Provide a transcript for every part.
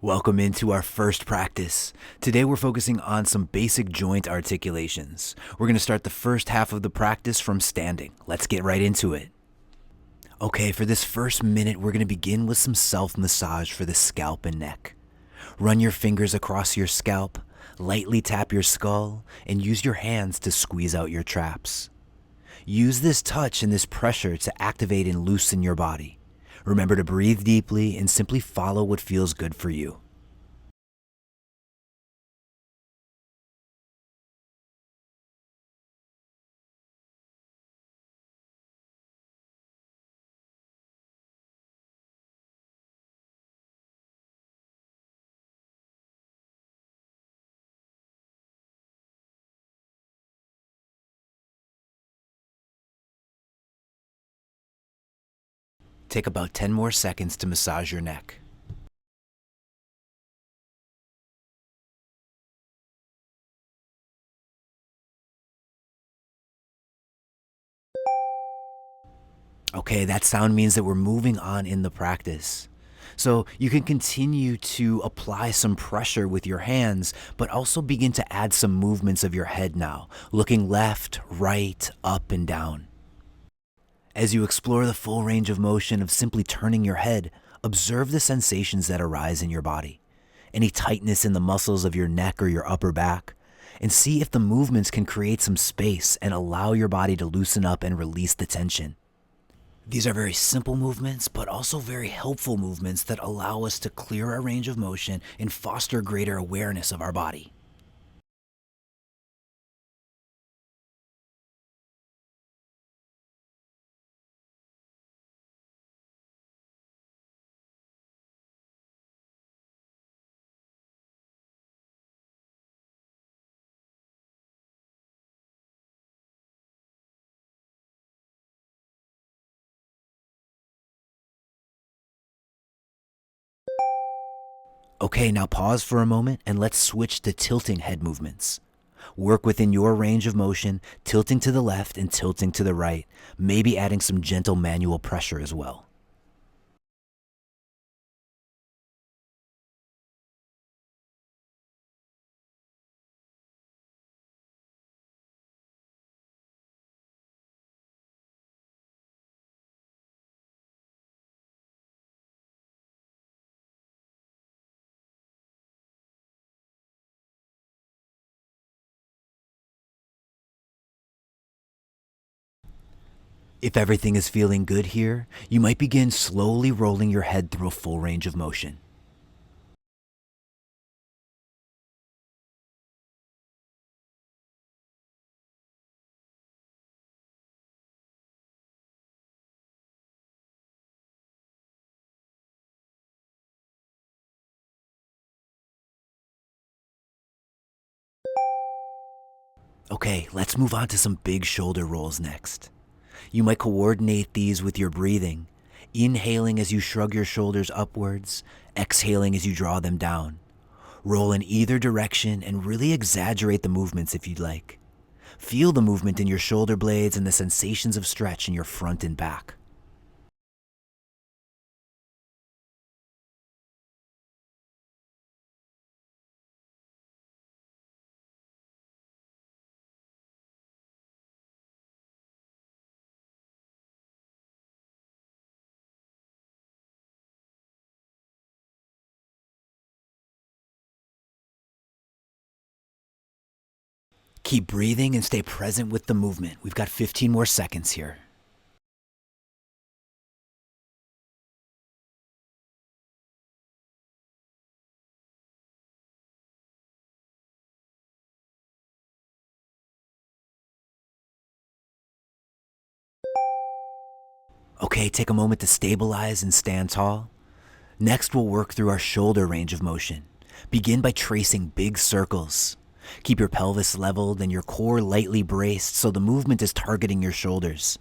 Welcome into our first practice. Today we're focusing on some basic joint articulations. We're going to start the first half of the practice from standing. Let's get right into it. Okay, for this first minute, we're going to begin with some self-massage for the scalp and neck. Run your fingers across your scalp, lightly tap your skull, and use your hands to squeeze out your traps. Use this touch and this pressure to activate and loosen your body. Remember to breathe deeply and simply follow what feels good for you. Take about 10 more seconds to massage your neck. Okay, that sound means that we're moving on in the practice. So you can continue to apply some pressure with your hands, but also begin to add some movements of your head now, looking left, right, up, and down. As you explore the full range of motion of simply turning your head, observe the sensations that arise in your body. Any tightness in the muscles of your neck or your upper back, and see if the movements can create some space and allow your body to loosen up and release the tension. These are very simple movements, but also very helpful movements that allow us to clear our range of motion and foster greater awareness of our body. Okay, now pause for a moment and let's switch to tilting head movements. Work within your range of motion, tilting to the left and tilting to the right, maybe adding some gentle manual pressure as well. If everything is feeling good here, you might begin slowly rolling your head through a full range of motion. Okay, let's move on to some big shoulder rolls next. You might coordinate these with your breathing, inhaling as you shrug your shoulders upwards, exhaling as you draw them down. Roll in either direction and really exaggerate the movements if you'd like. Feel the movement in your shoulder blades and the sensations of stretch in your front and back. Keep breathing and stay present with the movement. We've got 15 more seconds here. Okay, take a moment to stabilize and stand tall. Next, we'll work through our shoulder range of motion. Begin by tracing big circles. Keep your pelvis leveled and your core lightly braced so the movement is targeting your shoulders.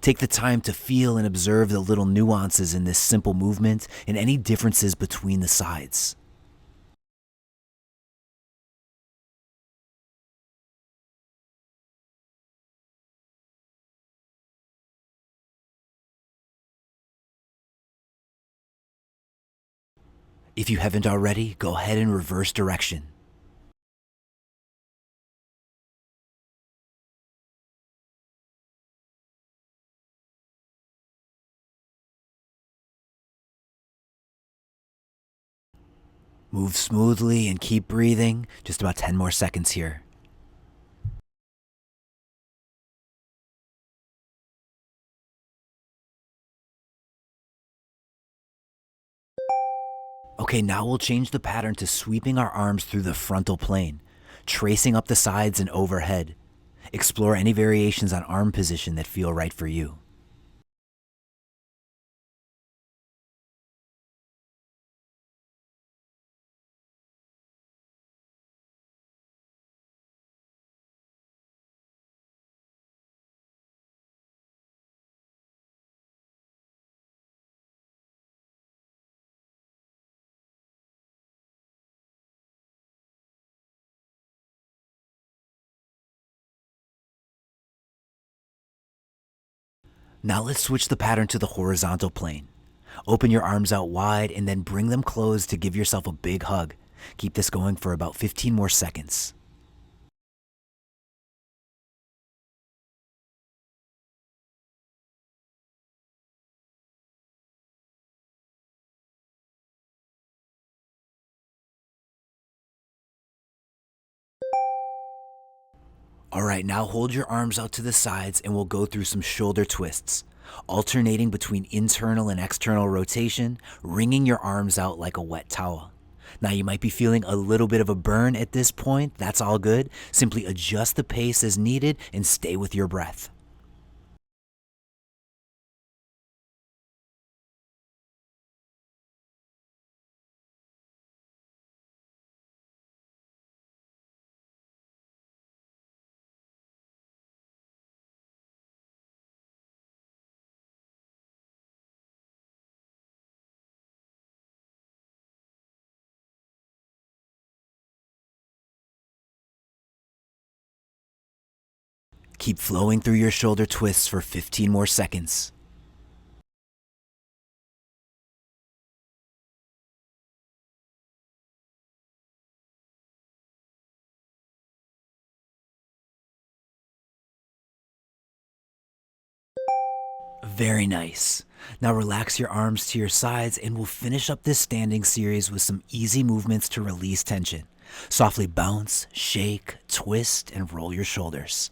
Take the time to feel and observe the little nuances in this simple movement and any differences between the sides. If you haven't already, go ahead and reverse direction. Move smoothly and keep breathing. Just about 10 more seconds here. Okay, now we'll change the pattern to sweeping our arms through the frontal plane, tracing up the sides and overhead. Explore any variations on arm position that feel right for you. Now let's switch the pattern to the horizontal plane. Open your arms out wide and then bring them closed to give yourself a big hug. Keep this going for about 15 more seconds. All right, now hold your arms out to the sides and we'll go through some shoulder twists, alternating between internal and external rotation, wringing your arms out like a wet towel. Now you might be feeling a little bit of a burn at this point. That's all good. Simply adjust the pace as needed and stay with your breath. Keep flowing through your shoulder twists for 15 more seconds. Very nice. Now relax your arms to your sides and we'll finish up this standing series with some easy movements to release tension. Softly bounce, shake, twist, and roll your shoulders.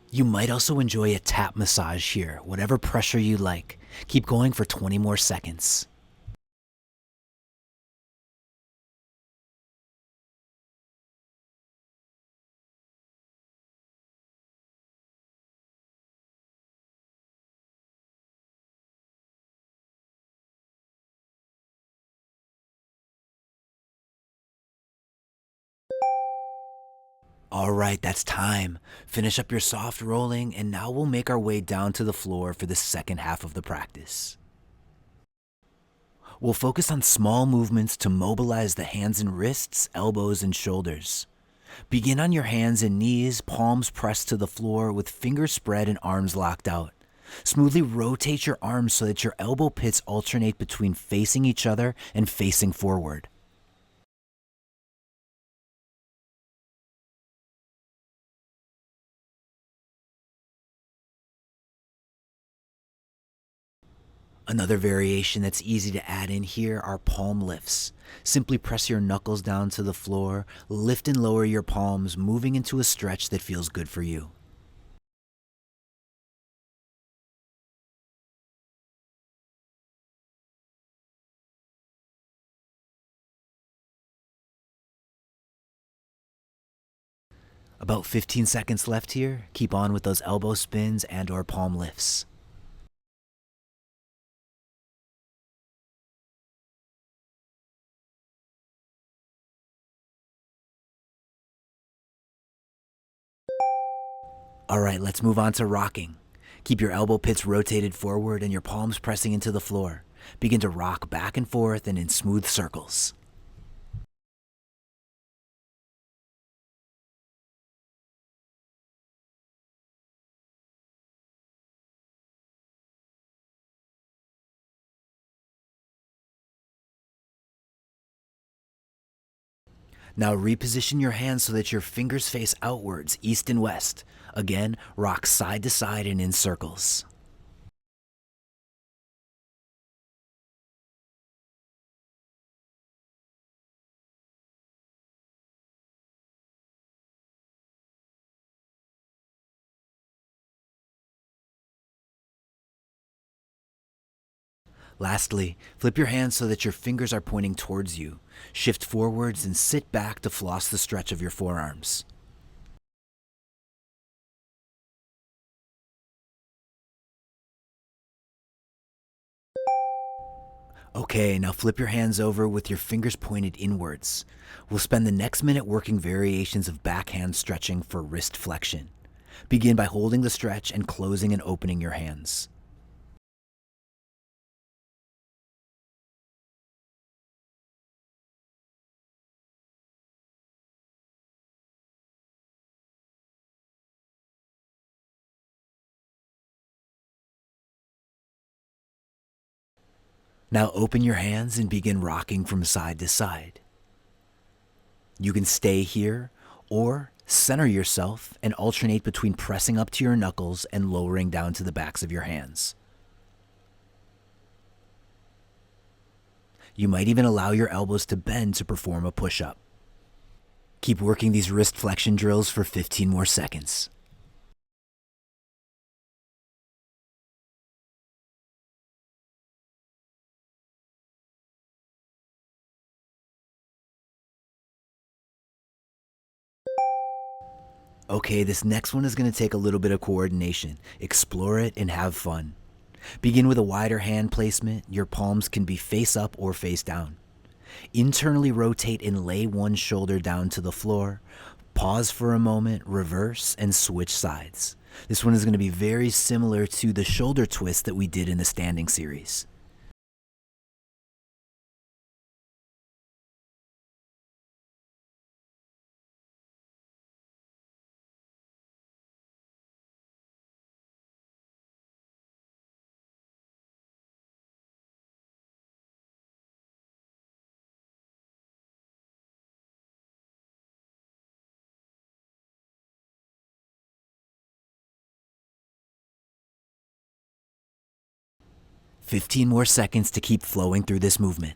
You might also enjoy a tap massage here, whatever pressure you like. Keep going for 20 more seconds. All right, that's time. Finish up your soft rolling, and now we'll make our way down to the floor for the second half of the practice. We'll focus on small movements to mobilize the hands and wrists, elbows, and shoulders. Begin on your hands and knees, palms pressed to the floor with fingers spread and arms locked out. Smoothly rotate your arms so that your elbow pits alternate between facing each other and facing forward. Another variation that's easy to add in here are palm lifts. Simply press your knuckles down to the floor, lift and lower your palms, moving into a stretch that feels good for you. About 15 seconds left here. Keep on with those elbow spins and or palm lifts. All right, let's move on to rocking. Keep your elbow pits rotated forward and your palms pressing into the floor. Begin to rock back and forth and in smooth circles. Now reposition your hands so that your fingers face outwards, east and west. Again, rock side to side and in circles. Lastly, flip your hands so that your fingers are pointing towards you. Shift forwards and sit back to floss the stretch of your forearms. Okay, now flip your hands over with your fingers pointed inwards. We'll spend the next minute working variations of backhand stretching for wrist flexion. Begin by holding the stretch and closing and opening your hands. Now open your hands and begin rocking from side to side. You can stay here or center yourself and alternate between pressing up to your knuckles and lowering down to the backs of your hands. You might even allow your elbows to bend to perform a push-up. Keep working these wrist flexion drills for 15 more seconds. Okay, this next one is going to take a little bit of coordination. Explore it and have fun. Begin with a wider hand placement. Your palms can be face up or face down. Internally rotate and lay one shoulder down to the floor. Pause for a moment, reverse, and switch sides. This one is going to be very similar to the shoulder twist that we did in the standing series. "15 more seconds to keep flowing through this movement.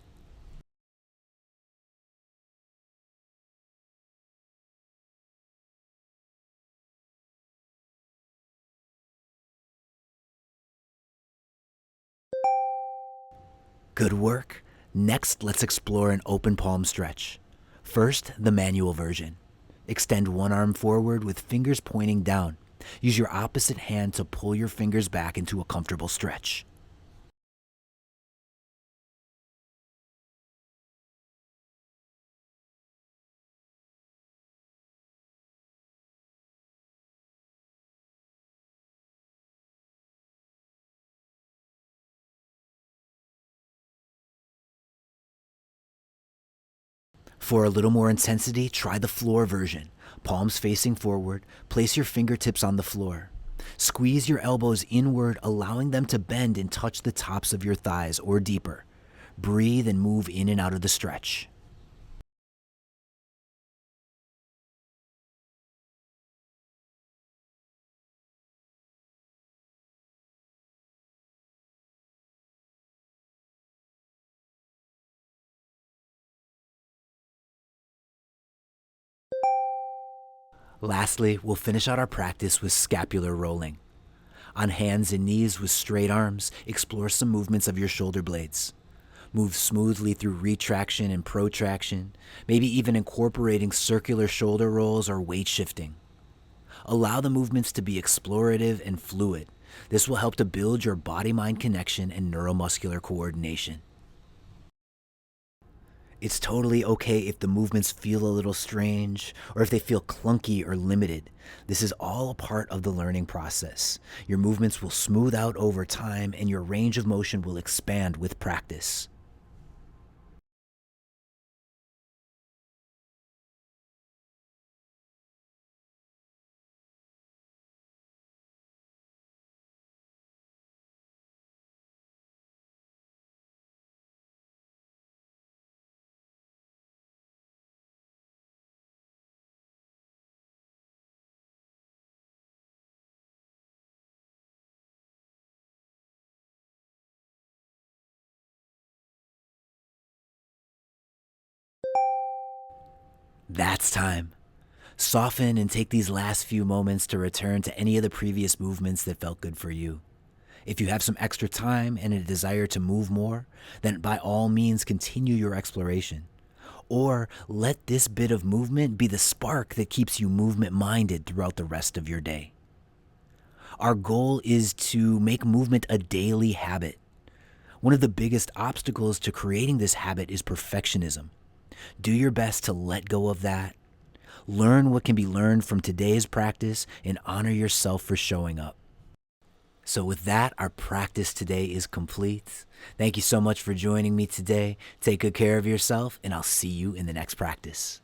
Good work. Next, let's explore an open palm stretch. First, the manual version. Extend one arm forward with fingers pointing down. Use your opposite hand to pull your fingers back into a comfortable stretch. For a little more intensity, try the floor version. Palms facing forward, place your fingertips on the floor. Squeeze your elbows inward, allowing them to bend and touch the tops of your thighs or deeper. Breathe and move in and out of the stretch. Lastly, we'll finish out our practice with scapular rolling. On hands and knees with straight arms, explore some movements of your shoulder blades. Move smoothly through retraction and protraction, maybe even incorporating circular shoulder rolls or weight shifting. Allow the movements to be explorative and fluid. This will help to build your body-mind connection and neuromuscular coordination. It's totally okay if the movements feel a little strange or if they feel clunky or limited. This is all a part of the learning process. Your movements will smooth out over time and your range of motion will expand with practice. That's time. Soften and take these last few moments to return to any of the previous movements that felt good for you. If you have some extra time and a desire to move more, then by all means continue your exploration. Or let this bit of movement be the spark that keeps you movement minded throughout the rest of your day. Our goal is to make movement a daily habit. One of the biggest obstacles to creating this habit is perfectionism. Do your best to let go of that. Learn what can be learned from today's practice and honor yourself for showing up. So with that, our practice today is complete. Thank you so much for joining me today. Take good care of yourself, and I'll see you in the next practice.